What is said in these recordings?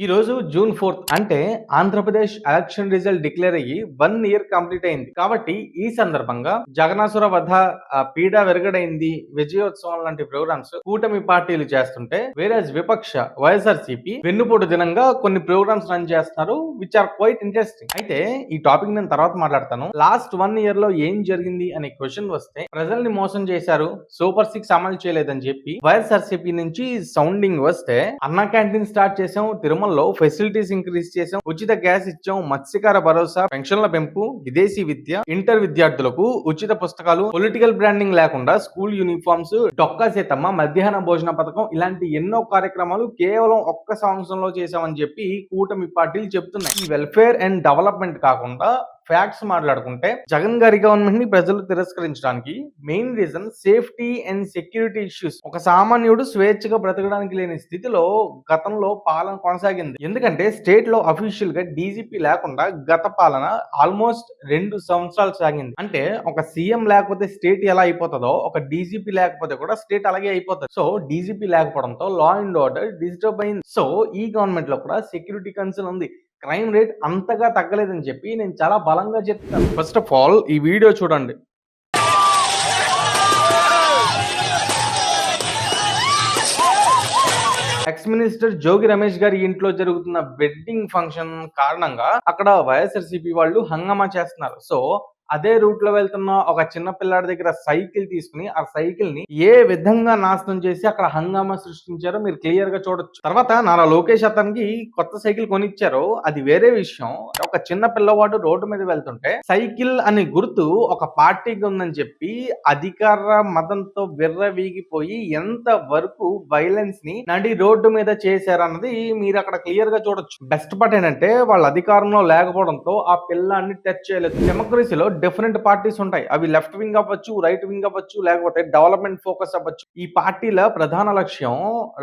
ఈ రోజు జూన్ 4 అంటే ఆంధ్రప్రదేశ్ ఎలక్షన్ రిజల్ట్ డిక్లేర్ అయ్యి 1 ఇయర్ కంప్లీట్ అయింది. కాబట్టి ఈ సందర్భంగా జగనాసుర వధ పీడ విరగడైంది, విజయోత్సవం లాంటి ప్రోగ్రామ్స్ కూటమి పార్టీలు చేస్తుంటే వేరేజ్ విపక్ష వైఎస్ఆర్సీపీ వెన్నుపోటు దినంగా కొన్ని ప్రోగ్రామ్స్ రన్ చేస్తున్నారు, విచ్ ఆర్ క్వైట్ ఇంట్రెస్టింగ్. అయితే ఈ టాపిక్ నేను తర్వాత మాట్లాడతాను. లాస్ట్ 1 ఇయర్ లో ఏం జరిగింది అనే క్వశ్చన్ వస్తే ప్రజల్ని మోసం చేశారు, సూపర్ 6 అమలు చేయలేదని చెప్పి వైఎస్ఆర్సీపీ నుంచి సౌండింగ్ వస్తే అన్నా క్యాంటీన్ స్టార్ట్ చేసాం, తిరుమల ఫెసిలిటీస్ ఇంక్రీజ్ చేసాం, ఉచిత గ్యాస్ ఇచ్చాం, మత్స్యకార భరోసా, పెన్షన్ల పెంపు, విదేశీ విద్య, ఇంటర్ విద్యార్థులకు ఉచిత పుస్తకాలు, పొలిటికల్ బ్రాండింగ్ లేకుండా స్కూల్ యూనిఫామ్స్, డొక్కా సీతమ్మ మధ్యాహ్న భోజన పథకం ఇలాంటి ఎన్నో కార్యక్రమాలు కేవలం ఒక్క సంవత్సరంలో చేశామని చెప్పి కూటమి పార్టీలు చెప్తున్నాయి. ఈ వెల్ఫేర్ అండ్ డెవలప్మెంట్ కాకుండా ఫ్యాక్ట్స్ మాట్లాడుకుంటే జగన్ గారి గవర్నమెంట్ ని ప్రజలు తిరస్కరించడానికి main reason safety and security issues. ఒక సామాన్యుడు స్వేచ్ఛగా బ్రతకడానికి లేని స్థితిలో గతంలో పాలన కొనసాగింది. ఎందుకంటే స్టేట్ లో అఫీషియల్ గా డీజీపీ లేకుండా గత పాలన ఆల్మోస్ట్ 2 సంవత్సరాలు సాగింది. అంటే ఒక సీఎం లేకపోతే స్టేట్ ఎలా అయిపోతుందో ఒక డీజీపీ లేకపోతే కూడా స్టేట్ అలాగే అయిపోతుంది. సో డీజీపీ లేకపోవడంతో లా అండ్ ఆర్డర్ డిస్టర్బ్ అయింది. సో ఈ గవర్నమెంట్ లో కూడా సెక్యూరిటీ కన్సర్న్ ఉంది. క్రైమ్ రేట్ అంతగా తగ్గలేదని చెప్పి నేను చాలా బలంగా చెప్తాను. ఫస్ట్ ఆఫ్ ఆల్ ఈ వీడియో చూడండి. ఎక్స్ మినిస్టర్ జోగి రమేష్ గారి ఇంట్లో జరుగుతున్న వెడ్డింగ్ ఫంక్షన్ కారణంగా అక్కడ వైఎస్ఆర్సీపీ వాళ్ళు హంగామా చేస్తున్నారు. సో అదే రూట్ లో వెళ్తున్న ఒక చిన్న పిల్లాడి దగ్గర సైకిల్ తీసుకుని ఆ సైకిల్ ని ఏ విధంగా నాశనం చేసి అక్కడ హంగామా సృష్టించారో మీరు క్లియర్ గా చూడొచ్చు. తర్వాత నారా లోకేష్ అతనికి కొత్త సైకిల్ కొనిచ్చారు, అది వేరే విషయం. ఒక చిన్న పిల్లవాడు రోడ్డు మీద వెళ్తుంటే సైకిల్ అనే గుర్తు ఒక పార్టీకి ఉందని చెప్పి అధికార మతంతో విర్రవీగిపోయి ఎంత వరకు వైలెన్స్ ని నడి రోడ్డు మీద చేశారన్నది మీరు అక్కడ క్లియర్ గా చూడొచ్చు. బెస్ట్ పార్ట్ ఏంటంటే వాళ్ళ అధికారంలో లేకపోవడంతో ఆ పిల్లాన్ని టచ్ చేయలేదు. డెమోక్రసీలో డిఫరెంట్ పార్టీస్ ఉంటాయి. అవి లెఫ్ట్ వింగ్ అవ్వచ్చు, రైట్ వింగ్ అవ్వచ్చు, లేకపోతే డెవలప్మెంట్ ఫోకస్ అవ్వచ్చు. ఈ పార్టీల ప్రధాన లక్ష్యం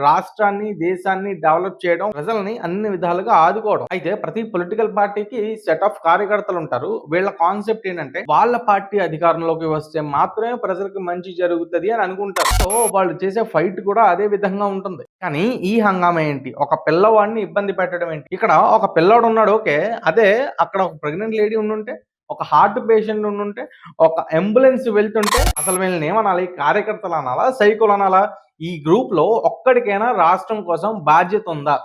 రాష్ట్రాన్ని, దేశాన్ని డెవలప్ చేయడం, ప్రజల్ని అన్ని విధాలుగా ఆదుకోవడం. అయితే ప్రతి పొలిటికల్ పార్టీకి సెట్ ఆఫ్ కార్యకర్తలు ఉంటారు. వీళ్ళ కాన్సెప్ట్ ఏంటంటే వాళ్ళ పార్టీ అధికారంలోకి వస్తే మాత్రమే ప్రజలకు మంచి జరుగుతుంది అని అనుకుంటారు. సో వాళ్ళు చేసే ఫైట్ కూడా అదే విధంగా ఉంటుంది. కానీ ఈ హంగామా ఏంటి? ఒక పిల్లవాడిని ఇబ్బంది పెట్టడం ఏంటి? ఇక్కడ ఒక పిల్లవాడు ఉన్నాడు, ఓకే, అదే అక్కడ ఒక ప్రెగ్నెంట్ లేడీ ఉండుంటే, ఒక హార్ట్ పేషెంట్ ఉండుంటే, ఒక అంబులెన్స్ వెళ్తుంటే అసలు వీళ్ళని ఏమనాలి? కార్యకర్తలు అనాలా, సైకోలు అనాలా? ఈ గ్రూప్ లో ఒక్కడికైనా రాష్ట్రం కోసం బాధ్యత ఉందా?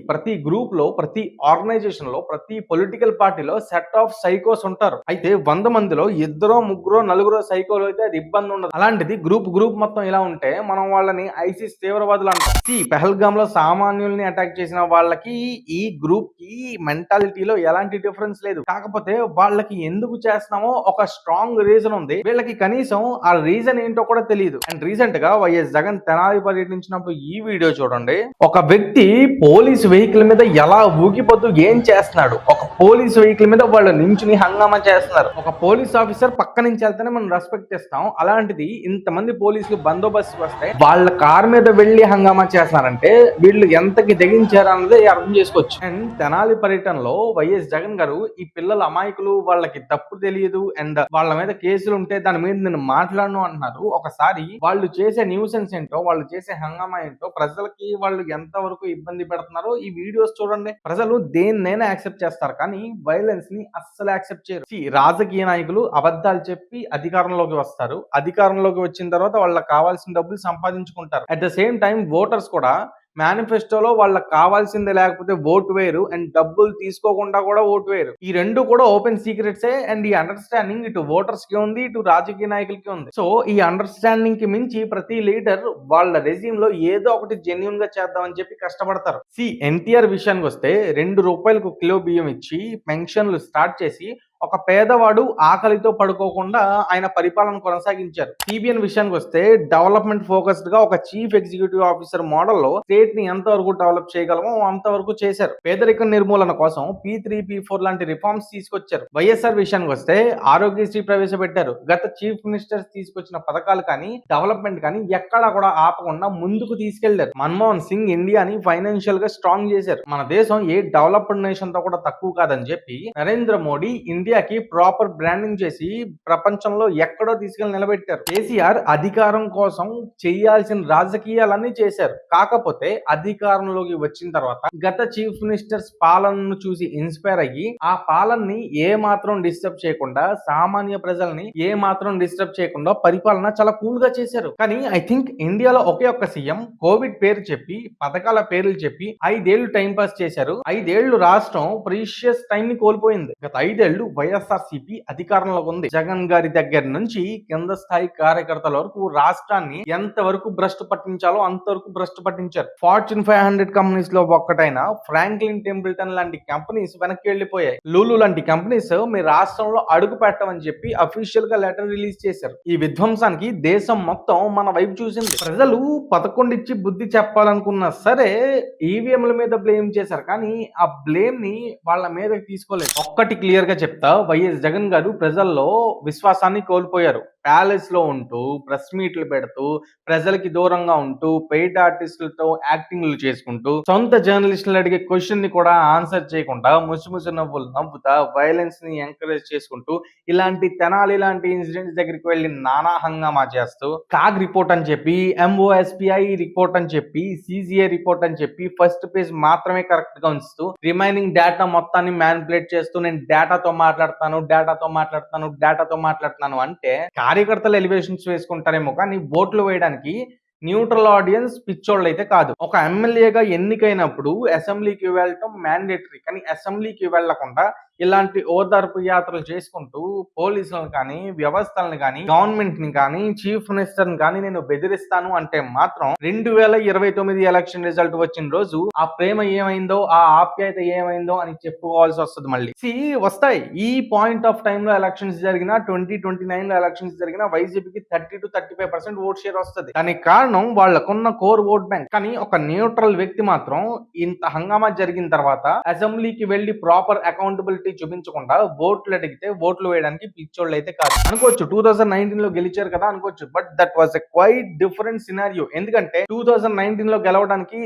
ప్రతి గ్రూప్ లో, ప్రతి ఆర్గనైజేషన్ లో, ప్రతి పొలిటికల్ పార్టీలో సెట్ ఆఫ్ సైకోస్ ఉంటారు. అయితే 100 మందిలో 2, 3, 4 సైకోలు అయితే అది ఇబ్బంది ఉండదు. అలాంటిది గ్రూప్ మొత్తం ఇలా ఉంటే మనం వాళ్ళని ఐసిస్ తీవ్రవాదులు అంటాం. పెహల్గామ్ లో సామాన్యుల్ని అటాక్ చేసిన వాళ్ళకి ఈ గ్రూప్ కి మెంటాలిటీలో ఎలాంటి డిఫరెన్స్ లేదు. కాకపోతే వాళ్ళకి ఎందుకు చేస్తున్నామో ఒక స్ట్రాంగ్ రీజన్ ఉంది. వీళ్ళకి కనీసం ఆ రీజన్ ఏంటో కూడా తెలియదు. అండ్ రీసెంట్ గా వైఎస్ జగన్ తెనాలి పర్యటించినప్పుడు ఈ వీడియో చూడండి. ఒక వ్యక్తి పోలీస్ వెహికల్ మీద ఎలా ఊగిపోతూ ఏం చేస్తున్నాడు? ఒక పోలీస్ వెహికల్ మీద వాళ్ళు నించుని హంగామా చేస్తున్నారు. ఒక పోలీస్ ఆఫీసర్ పక్క నుంచి వెళ్తేనే మనం రెస్పెక్ట్ ఇస్తాం. అలాంటిది ఇంతమంది పోలీసులు బందోబస్తు వస్తే వాళ్ళ కార్ మీద వెళ్లి హంగామా చేస్తున్నారంటే వీళ్ళు ఎంతకి తెగించారు అన్నది అర్థం చేసుకోవచ్చు. అండ్ తెనాలి పర్యటనలో వైఎస్ జగన్ గారు ఈ పిల్లల అమాయకులు, వాళ్ళకి తప్పు తెలియదు, అండ్ వాళ్ళ మీద కేసులు ఉంటే దాని మీద నేను మాట్లాడను అంటున్నారు. ఒకసారి వాళ్ళు చేసే న్యూసెన్స్ ఏంటో, వాళ్ళు చేసే హంగామా ఏంటో, ప్రజలకి వాళ్ళు ఎంత వరకు ఇబ్బంది పెడుతున్నారు ఈ వీడియోస్ చూడండి. ప్రజలు దేన్నైనా యాక్సెప్ట్ చేస్తారు, కానీ వైలెన్స్ ని అస్సలు యాక్సెప్ట్ చేయరు. రాజకీయ నాయకులు అబద్ధాలు చెప్పి అధికారంలోకి వస్తారు. అధికారంలోకి వచ్చిన తర్వాత వాళ్ళకి కావాల్సిన డబ్బులు సంపాదించుకుంటారు. At the same time voters కూడా మేనిఫెస్టోలో వాళ్ళకి కావాల్సిందే లేకపోతే ఓటు వేరు, అండ్ డబ్బులు తీసుకోకుండా కూడా ఓటు వేరు. ఈ రెండు కూడా ఓపెన్ సీక్రెట్సే. అండ్ ఈ అండర్స్టాండింగ్ ఇటు ఓటర్స్ కి ఉంది, ఇటు రాజకీయ నాయకులకి ఉంది. సో ఈ అండర్స్టాండింగ్ కి మించి ప్రతి లీడర్ వాళ్ళ రెజ్యూమ్ లో ఏదో ఒకటి జెన్యున్ గా చేద్దామని చెప్పి కష్టపడతారు. ఎన్టీఆర్ విషయానికి వస్తే ₹2 కిలో బియ్యం ఇచ్చి పెన్షన్లు స్టార్ట్ చేసి ఒక పేదవాడు ఆకలితో పడుకోకుండా ఆయన పరిపాలన కొనసాగించారు. సిబిఎన్ విషయానికి వస్తే డెవలప్మెంట్ ఫోకస్డ్ గా ఒక చీఫ్ ఎగ్జిక్యూటివ్ ఆఫీసర్ మోడల్లో స్టేట్ ని ఎంతవరకు డెవలప్ చేయగలమో అంతవరకు చేశారు. పేదరికం నిర్మూలన కోసం P3, P4 లాంటి రిఫార్మ్స్ తీసుకొచ్చారు. వైఎస్ఆర్ విషయానికి వస్తే ఆరోగ్యశ్రీ ప్రవేశపెట్టారు. గత చీఫ్ మినిస్టర్స్ తీసుకొచ్చిన పథకాలు కానీ, డెవలప్మెంట్ కానీ ఎక్కడా కూడా ఆపకుండా ముందుకు తీసుకెళ్లారు. మన్మోహన్ సింగ్ ఇండియాని ఫైనాన్షియల్ గా స్ట్రాంగ్ చేశారు. మన దేశం ఏ డెవలప్డ్ నేషన్ తో కూడా తక్కువ కాదని చెప్పి నరేంద్ర మోడీ ఇండియాకి ప్రాపర్ బ్రాండింగ్ చేసి ప్రపంచంలో ఎక్కడో తీసుకెళ్లి నిలబెట్టారు. కేసీఆర్ అధికారం కోసం చేయాల్సిన రాజకీయాలన్నీ చేశారు. కాకపోతే అధికారంలోకి వచ్చిన తర్వాత గత చీఫ్ మినిస్టర్స్ పాలనను చూసి ఇన్స్పైర్ అయ్యి ఆ పాలనని ఏ మాత్రం డిస్టర్బ్ చేయకుండా, సామాన్య ప్రజల్ని ఏ మాత్రం డిస్టర్బ్ చేయకుండా పరిపాలన చాలా కూల్ గా చేశారు. కానీ ఐ థింక్ ఇండియాలో ఒకే ఒక్క సీఎం కోవిడ్ పేరు చెప్పి, పథకాల పేర్లు చెప్పి 5 ఏళ్లు టైం పాస్ చేశారు. 5 ఏళ్లు రాష్ట్రం ప్రీషియస్ టైం ని కోల్పోయింది. గత 5 ఏళ్లు వైఎస్ఆర్సీపీ అధికారంలో ఉంది. జగన్ గారి దగ్గర నుంచి కింద స్థాయి కార్యకర్తల వరకు రాష్ట్రాన్ని ఎంత వరకు భ్రష్టు పట్టించాలో అంతవరకు భ్రష్టు పట్టించారు. ఫార్చ్యూన్ 500 కంపెనీస్ లో ఒక్కటైన ఫ్రాంక్లిన్ టెంపుల్టన్ లాంటి కంపెనీస్ వెనక్కి వెళ్లిపోయాయి. లూలు లాంటి కంపెనీస్ మీ రాష్ట్రంలో అడుగు పెట్టమని చెప్పి అఫీషియల్ గా లెటర్ రిలీజ్ చేశారు. ఈ విధ్వంసానికి దేశం మొత్తం మన వైపు చూసింది. ప్రజలు 11 ఇచ్చి బుద్ధి చెప్పాలనుకున్నా సరే ఈవీఎంల మీద బ్లేమ్ చేశారు. కానీ ఆ బ్లేమ్ ని వాళ్ళ మీదకి తీసుకోలేదు. ఒక్కటి క్లియర్ గా చెప్తా, వైఎస్ జగన్ గారు ప్రజల్లో విశ్వాసాన్ని కోల్పోయారు. ప్యాలెస్ లో ఉంటూ ప్రెస్ మీట్లు పెడుతూ ప్రజలకి దూరంగా ఉంటూ పెయిడ్ ఆర్టిస్టులతో యాక్టింగ్లు చేసుకుంటూ సొంత జర్నలిస్టులు అడిగే క్వశ్చన్ ని కూడా ఆన్సర్ చేయకుండా ముసిముసి నవ్వులు నవ్వుతా వైలెన్స్ ని ఎంకరేజ్ చేసుకుంటూ ఇలాంటి తెనాలి లాంటి ఇన్సిడెంట్స్ దగ్గరికి వెళ్లి నానా హంగామా చేస్తూ కాగ్ రిపోర్ట్ అని చెప్పి, ఎంఓఎస్పిఐ రిపోర్ట్ అని చెప్పి, సిజిఐ రిపోర్ట్ అని చెప్పి ఫస్ట్ పేజ్ మాత్రమే కరెక్ట్ గా ఉంచుతూ రిమైనింగ్ డేటా మొత్తాన్ని మ్యానిపులేట్ చేస్తూ నేను డేటాతో మాట్లాడుతున్నాను అంటే కార్యకర్తలు ఎలివేషన్స్ వేసుకుంటారేమో కానీ ఓట్లు వేయడానికి న్యూట్రల్ ఆడియన్స్ పిచ్చోళ్ళు అయితే కాదు. ఒక ఎమ్మెల్యేగా ఎన్నికైనప్పుడు అసెంబ్లీకి వెళ్ళటం మ్యాండేటరీ. కానీ అసెంబ్లీకి వెళ్లకుండా ఇలాంటి ఓదార్పు యాత్రలు చేసుకుంటూ పోలీసులను కానీ, వ్యవస్థలను కానీ, గవర్నమెంట్ ని కానీ, చీఫ్ మినిస్టర్ ని కానీ నేను బెదిరిస్తాను అంటే మాత్రం 2029 ఎలక్షన్ రిజల్ట్ వచ్చిన రోజు ఆ ప్రేమ ఏమైందో, ఆ ఆప్యాయత ఏమైందో అని చెప్పుకోవాల్సి వస్తుంది. మళ్ళీ వస్తాయి. ఈ పాయింట్ ఆఫ్ టైమ్ లో ఎలక్షన్స్ జరిగిన 2029 లో ఎలక్షన్స్ జరిగిన వైసీపీకి 30 to 35% ఓట్ షేర్ వస్తుంది. దానికి కారణం వాళ్ళకున్న కోర్ ఓట్ బ్యాంక్. కానీ ఒక న్యూట్రల్ వ్యక్తి మాత్రం ఇంత హంగామా జరిగిన తర్వాత అసెంబ్లీకి వెళ్లి ప్రాపర్ అకౌంటబిలిటీ చూపించకుండా ఓట్లు అడిగితే ఓట్లు వేయడానికి పిచ్చోళ్ళు అయితే కాదు. అనుకోవచ్చు 2019 లో గెలిచారు కదా అనుకోవచ్చు, but that was a quite different scenario. ఎందుకంటే 2019 లో గెలవడానికి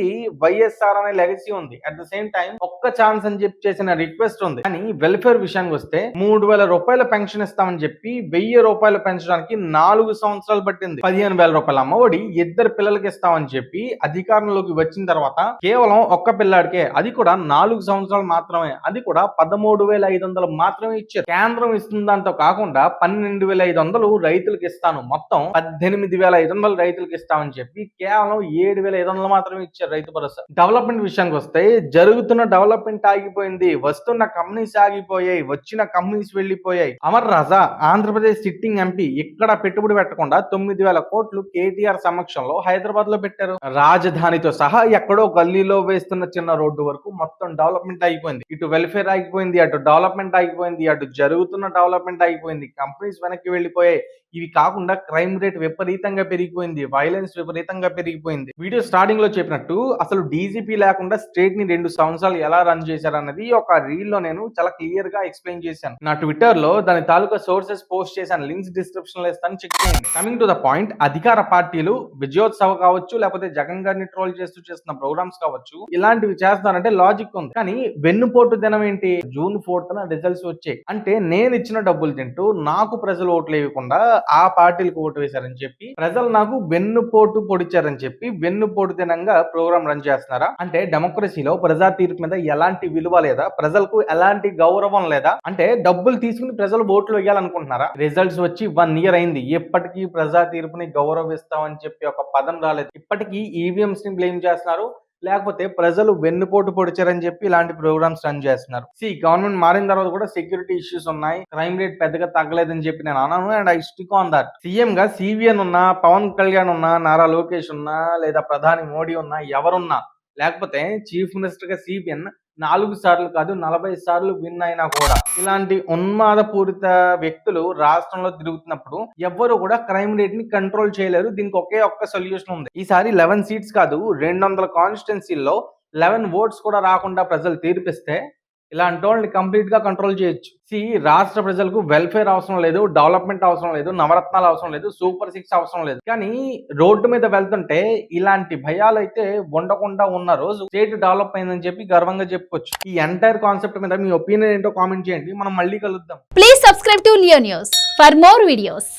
వైఎస్ఆర్ అనే లెగసీ ఉంది. అట్ ద సేమ్ టైం ఒక్క ఛాన్స్ అని చెప్పి చేసిన రిక్వెస్ట్ ఉంది. కానీ వెల్ఫేర్ విషయానికి వస్తే 3000 రూపాయల పెన్షన్ ఇస్తామని చెప్పి 1000 రూపాయలు పెంచడానికి 4 సంవత్సరాలు పట్టింది. 15,000 రూపాయల అమ్మఒడి 2 పిల్లలకి ఇస్తామని చెప్పి అధికారంలోకి వచ్చిన తర్వాత కేవలం ఒక్క పిల్లాడికే, అది కూడా 4 సంవత్సరాలు మాత్రమే, అది కూడా 13,500 మాత్రమే ఇచ్చారు. కేంద్రం ఇస్తున్న దాంతో కాకుండా 12,500 రైతులకు ఇస్తాను, మొత్తం 18,500 రైతులకు ఇస్తామని చెప్పి కేవలం 7,500 మాత్రమే ఇచ్చారు రైతు భరోసా. డెవలప్మెంట్ విషయానికి వస్తే జరుగుతున్న డెవలప్మెంట్ ఆగిపోయింది, వస్తున్న కంపెనీస్ ఆగిపోయాయి, వచ్చిన కంపెనీస్ వెళ్లిపోయాయి. అమర్ రాజా ఆంధ్రప్రదేశ్ సిట్టింగ్ ఎంపీ ఇక్కడ పెట్టుబడి పెట్టకుండా 9,000 కోట్లు కేటీఆర్ సమక్షంలో హైదరాబాద్ లో పెట్టారు. రాజధానితో సహా ఎక్కడో గల్లీలో వేస్తున్న చిన్న రోడ్డు వరకు మొత్తం డెవలప్మెంట్ అయిపోయింది. ఇటు వెల్ఫేర్ ఆగిపోయింది, అటు డెవలప్మెంట్ ఆగిపోయింది, అటు జరుగుతున్న డెవలప్మెంట్ ఆగిపోయింది, కంపెనీస్ వెనక్కి వెళ్లిపోయాయి. ఇవి కాకుండా క్రైమ్ రేట్ విపరీతంగా పెరిగిపోయింది, వైలెన్స్ విపరీతంగా పెరిగిపోయింది. వీడియో స్టార్టింగ్ లో చెప్పినట్టు అసలు డీజీపీ లేకుండా స్టేట్ ని 2 సంవత్సరాలు ఎలా రన్ చేశారన్నది ఒక రీల్ లో నేను చాలా క్లియర్ గా ఎక్స్ప్లెయిన్ చేశాను. నా ట్విట్టర్ లో దాని తాలూకా సోర్సెస్ పోస్ట్ చేశాను, లింక్స్ డిస్క్రిప్షన్ లో ఇస్తాను, చెక్ చేయండి. కమింగ్ టు ద పాయింట్, అధికార పార్టీలు విజయోత్సవ కావచ్చు, లేకపోతే జగన్ గారిని ట్రోల్ చేస్తూ చేస్తున్న ప్రోగ్రామ్స్ కావచ్చు, ఇలాంటివి చేస్తున్నారంటే లాజిక్ ఉంది. కానీ వెన్నుపోటు దినం ఏంటి? June 4th రిజల్ట్స్ వచ్చాయి అంటే నేను ఇచ్చిన డబ్బులు తింటూ నాకు ప్రజలు ఓట్లు వేయకుండా ఆ పార్టీలకు ఓటు వేశారని చెప్పి ప్రజలు నాకు వెన్నుపోటు పొడిచారని చెప్పి వెన్నుపోటు దినంగా ప్రోగ్రామ్ రన్ చేస్తున్నారా? అంటే డెమోక్రసీలో ప్రజా తీర్పు మీద ఎలాంటి విలువ లేదా, ప్రజలకు ఎలాంటి గౌరవం లేదా? అంటే డబ్బులు తీసుకుని ప్రజలు ఓట్లు వేయాలనుకుంటున్నారా? రిజల్ట్స్ వచ్చి 1 year అయింది, ఎప్పటికీ ప్రజా తీర్పుని గౌరవిస్తామని చెప్పి ఒక పదం రాలేదు. ఇప్పటికీ ఈవీఎంస్ ని బ్లేమ్ చేస్తున్నారు, లేకపోతే ప్రజలు వెన్నుపోటు పొడిచారని చెప్పి ఇలాంటి ప్రోగ్రామ్స్ రన్ చేస్తున్నారు. గవర్నమెంట్ మారిన తర్వాత కూడా సెక్యూరిటీ ఇష్యూస్ ఉన్నాయి, క్రైమ్ రేట్ పెద్దగా తగ్గలేదని చెప్పి నేను అన్నాను, and I stick on that. CM గా సివిఎన్ ఉన్నా, పవన్ కళ్యాణ్ ఉన్నా, నారా లోకేష్ ఉన్నా, లేదా ప్రధాని మోడీ ఉన్నా, ఎవరున్నా, లేకపోతే చీఫ్ మినిస్టర్ గా సిబిఎన్ 4 సార్లు కాదు 40 సార్లు విన్ అయినా కూడా ఇలాంటి ఉన్మాదపూరిత వ్యక్తులు రాష్ట్రంలో తిరుగుతున్నప్పుడు ఎవ్వరు కూడా క్రైమ్ రేట్ ని కంట్రోల్ చేయలేరు. దీనికి ఒకే ఒక్క సొల్యూషన్ ఉంది. ఈసారి 11 సీట్స్ కాదు 200 కాన్స్టిట్యున్సీల్లో 11 ఓట్స్ కూడా రాకుండా ప్రజలు తీర్పిస్తే ఇలాంటి వాళ్ళని కంప్లీట్ గా కంట్రోల్ చేయొచ్చు. రాష్ట్ర ప్రజలకు వెల్ఫేర్ అవసరం లేదు, డెవలప్మెంట్ అవసరం లేదు, నవరత్నాలు అవసరం లేదు, సూపర్ 6 అవసరం లేదు. కానీ రోడ్డు మీద వెళ్తుంటే ఇలాంటి భయాలు అయితే ఉండకుండా ఉన్న రోజు స్టేట్ డెవలప్ అయిందని చెప్పి గర్వంగా చెప్పుకోవచ్చు. ఈ ఎంటైర్ కాన్సెప్ట్ మీద మీ ఒపీనియన్ ఏంటో కామెంట్ చేయండి. మనం మళ్ళీ కలుద్దాం. Please subscribe to Leo news for more videos.